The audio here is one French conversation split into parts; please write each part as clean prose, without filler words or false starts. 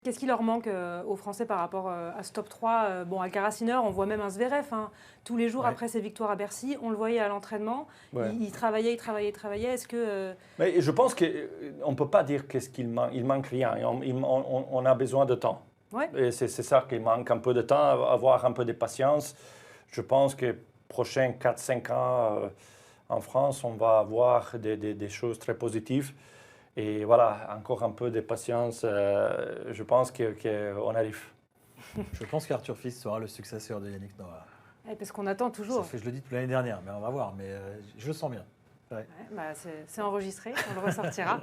Qu'est-ce qui leur manque aux Français par rapport à ce top 3? Bon, Alcaraz, Sinner, on voit même un Zverev. Hein. Tous les jours après ses victoires à Bercy, on le voyait à l'entraînement. Ouais. Il travaillait. Est-ce que... Mais je pense qu'on ne peut pas dire qu'est-ce qu'il manque. Il manque rien. On a besoin de temps. Ouais. Et c'est ça qu'il manque, un peu de temps, avoir un peu de patience. Je pense que prochains 4-5 ans en France, on va avoir des choses très positives. Et voilà, encore un peu de patience. Je pense qu'on arrive. Je pense qu'Arthur Fils sera le successeur de Yannick Noah. Parce qu'on attend toujours. Je le dis depuis l'année dernière, mais on va voir. Mais je le sens bien. Ouais. C'est enregistré, on le ressortira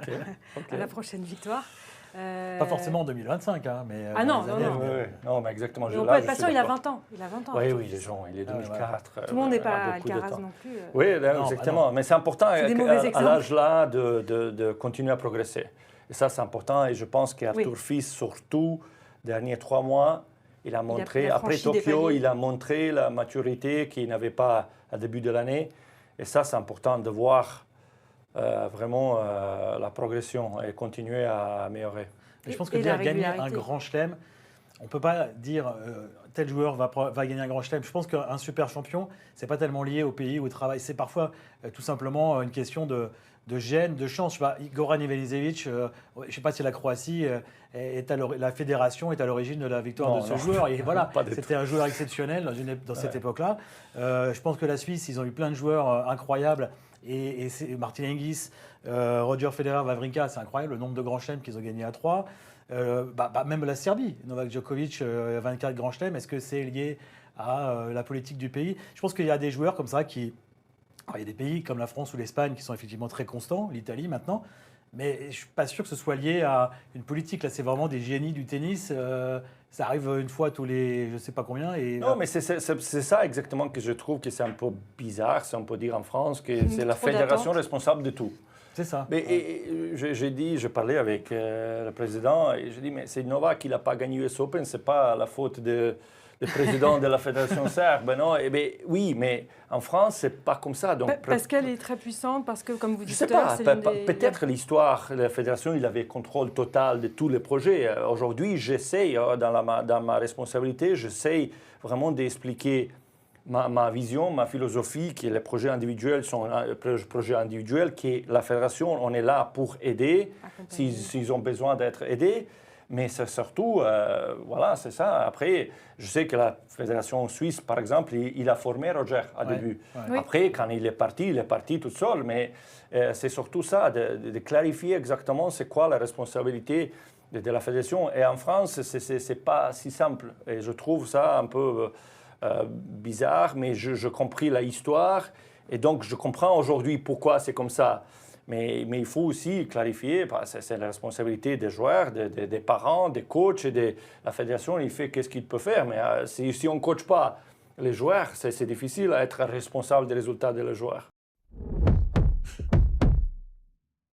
à la prochaine victoire. Pas forcément en 2025, hein, mais... non, mais exactement. On peut être patient, il a 20 ans. Oui, les gens, il est 2004. Tout le monde n'est pas Alcaraz non plus. Oui, exactement. Mais c'est important à l'âge-là de continuer à progresser. Et ça, c'est important. Et je pense qu'Arthur Fils, surtout, derniers 3 mois, il a montré, après Tokyo, il a montré la maturité qu'il n'avait pas au début de l'année. Et ça, c'est important de voir vraiment la progression et continuer à améliorer. Et je pense que déjà gagner un grand chelem, on ne peut pas dire tel joueur va gagner un grand chelem. Je pense qu'un super champion, ce n'est pas tellement lié au pays ou au travail. C'est parfois tout simplement une question de gêne, de chance. Goran Ivanisevic, je ne sais pas si la Croatie, la fédération est à l'origine de la victoire de ce joueur. Et voilà, c'était un joueur exceptionnel dans cette époque-là. Je pense que la Suisse, ils ont eu plein de joueurs incroyables. Et Martin Hingis, Roger Federer, Wawrinka, c'est incroyable le nombre de grands chelems qu'ils ont gagnés à 3. Même la Serbie, Novak Djokovic, 24 grands chelems, est-ce que c'est lié à la politique du pays? Je pense qu'il y a des joueurs comme ça qui... Alors, il y a des pays comme la France ou l'Espagne qui sont effectivement très constants, l'Italie maintenant, mais je ne suis pas sûr que ce soit lié à une politique. Là, c'est vraiment des génies du tennis. Ça arrive une fois tous les je ne sais pas combien. Non, mais c'est ça exactement que je trouve que c'est un peu bizarre, si on peut dire en France, que c'est la fédération responsable de tout. C'est ça. Mais je parlais avec le président et je dis, mais c'est Novak qui n'a pas gagné US Open, ce n'est pas la faute du président de la fédération serbe. Non, oui, mais en France, ce n'est pas comme ça. Parce qu'elle est très puissante, parce que, comme vous dites, je ne sais pas, peut-être l'histoire de la fédération, il avait contrôle total de tous les projets. Aujourd'hui, j'essaie, dans ma responsabilité, j'essaie vraiment d'expliquer ma vision, ma philosophie, que les projets individuels sont projets individuels, que la fédération, on est là pour aider, s'ils ont besoin d'être aidés. Mais c'est surtout, voilà, c'est ça. Après, je sais que la fédération suisse, par exemple, il a formé Roger au début. Ouais. Après, quand il est parti tout seul. Mais c'est surtout ça, de clarifier exactement c'est quoi la responsabilité de la fédération. Et en France, c'est pas si simple. Et je trouve ça un peu bizarre, mais je compris l'histoire. Et donc, je comprends aujourd'hui pourquoi c'est comme ça. Mais il faut aussi clarifier, c'est la responsabilité des joueurs, des parents, des coachs et de la fédération. Il fait qu'est-ce qu'il peut faire. Mais si on ne coache pas les joueurs, c'est difficile d'être responsable des résultats des joueurs.